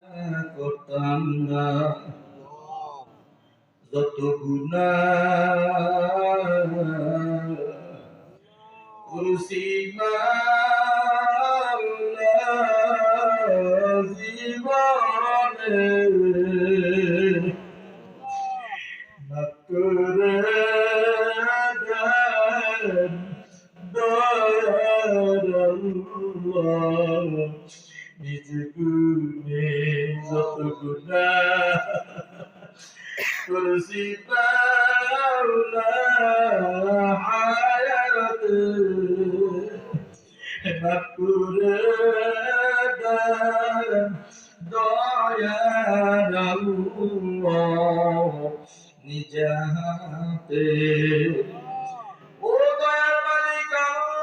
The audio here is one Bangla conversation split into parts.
করতাম না যত গুনাহ করছি জীবনে মাফ করে দেন দয়ার আল্লাহ নিজ গুণে যত গুনাহ করছি পাওনা হায়াতে মাফ করে দেন দয়ার আল্লাহ নিজ হাতে ও দয়ার মালিক আল্লাহ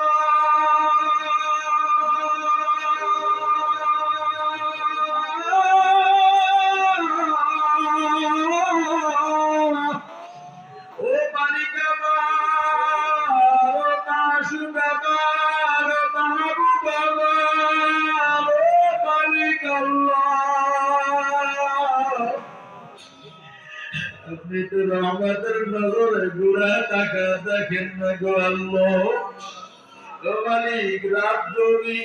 ও মালিক আমার মাসুক আমার মাহবুব আমার ও মালিক আল্লাহ আপনি তো রহমতের নজরে ঘুরা টাকা দেখেন না গো আল্লাহ ও মালিক রাত জমি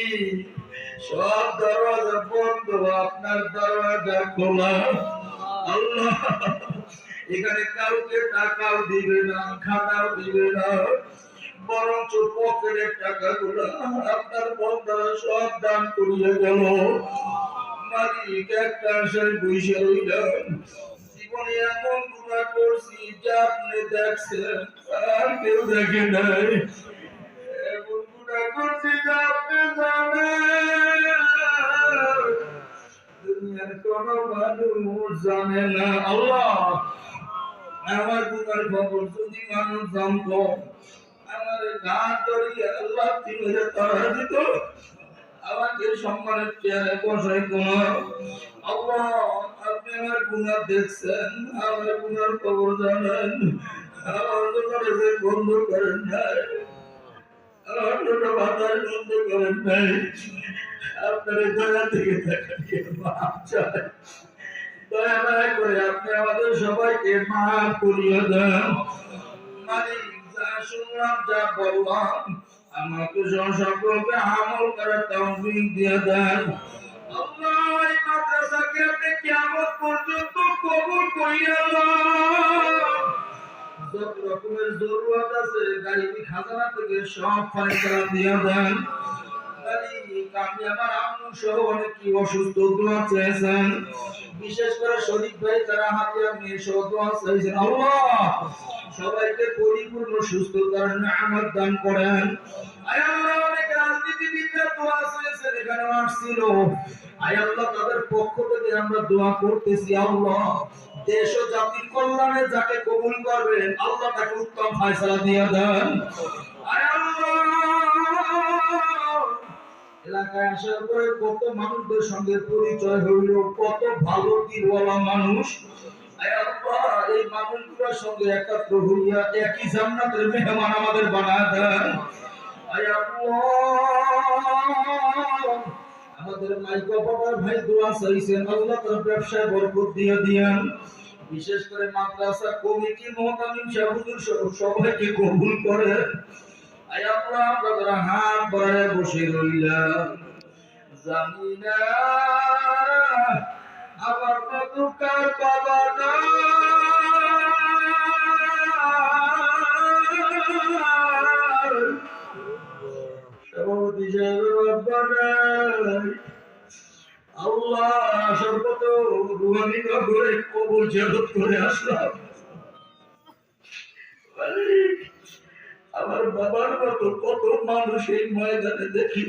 সব দরজা বন্ধ আপনার দরজা খোলা আল্লাহ এখানে কাউকে টাকাও দিবে না খানাও দিবে না বরঞ্চ পকেটের টাকাগুলো আপনার বন্ধারা সব দান করিয়ে গেল মালিক একটা আশায় বসে রইলেন জীবনে এমন গুনাহ করছি যা আপনি দেখছেন আর কেউ দেখে নাই এমন গুনাহ করছি যা আপনি জানেন দুনিয়ার কোন মানুষ জানে না আল্লাহ আমার গুনার খবর যদি মানুষ জানতো আমার ঘাট ধরিয়ে আল্লাহ তিমিরে তারা দিত আমাকে সম্মানের চেয়ারে বসাইতো না আল্লাহ আপনি আমার গুনাহ দেখছেন আমার গুনার খবর জানেন আমার দোকানে বন্ধ করেন নাই আমার ছোট বাতাস বন্ধ করেন নাই আপনার দয়া থেকে তাকে মাফ চাই দয়া মায়া করে আপনি আমাদের সবাইকে মাফ করিয়ে দেন মালিক যা শুনলাম যা বললাম আমাকে সকলকে আমল করার তৌফিক দিয়ে দেন আল্লাহ এই মাদ্রাসাকে আপনি কিয়ামত পর্যন্ত কবুল করিয়া লন যত রকমের জরুরত আছে গায়বী খাজানা থেকে সব ফায়দা দিয়ে দেন আমি আমার আম্মু সহ অনেকে অসুস্থ দোয়া চেয়েছেন বিশেষ করে শরীফ ভাই তারা হাতিয়া মেয়ে সহ দোয়া চাইছেন আল্লাহ সবাইকে পরিপূর্ণ সুস্থতার নিয়ামত দান করেন আয় আল্লাহ অনেক রাজনীতিবিদরা দোয়া চেয়েছেন এখানে আসছিল আয় আল্লাহ তাদের পক্ষ থেকে আমরা দোয়া করতেছি আল্লাহ দেশ ও জাতির কল্যাণে যাকে কবুল করবেন আল্লাহ তাকে উত্তম ফয়সালা দিয়ে দেন আয় আল্লাহ এলাকায় আসার পরে কত মানুষদের সঙ্গে পরিচয় হইল কত ভালো দিলওয়ালা মানুষ আয় আল্লাহ এই মানুষগুলোর সঙ্গে একাত্র হইয়া একই জান্নাতের মেহমান আমাদের বানায় দেন আয় আল্লাহ আমাদের মাইকা বাবার ভাই দোয়া চাইছেন আল্লাহ তার ব্যবসায় বরকত দিয়ে দিয়েন বিশেষ করে মাদ্রাসা কমিটি মুহতামিম সাহেবুর সবাইকে কবুল করে আয় আল্লাহ আপনাদের হাত বাড়ায় বসে রইলাম জানি না আমার কত কার বাবা না সভাপতি সাহেবের বাবা নাই আল্লাহ সর্বত রুহানি করে কবর জিয়ারত করে আসলাম আমার বাবার মতো কত মানুষ এই ময়দানে দেখি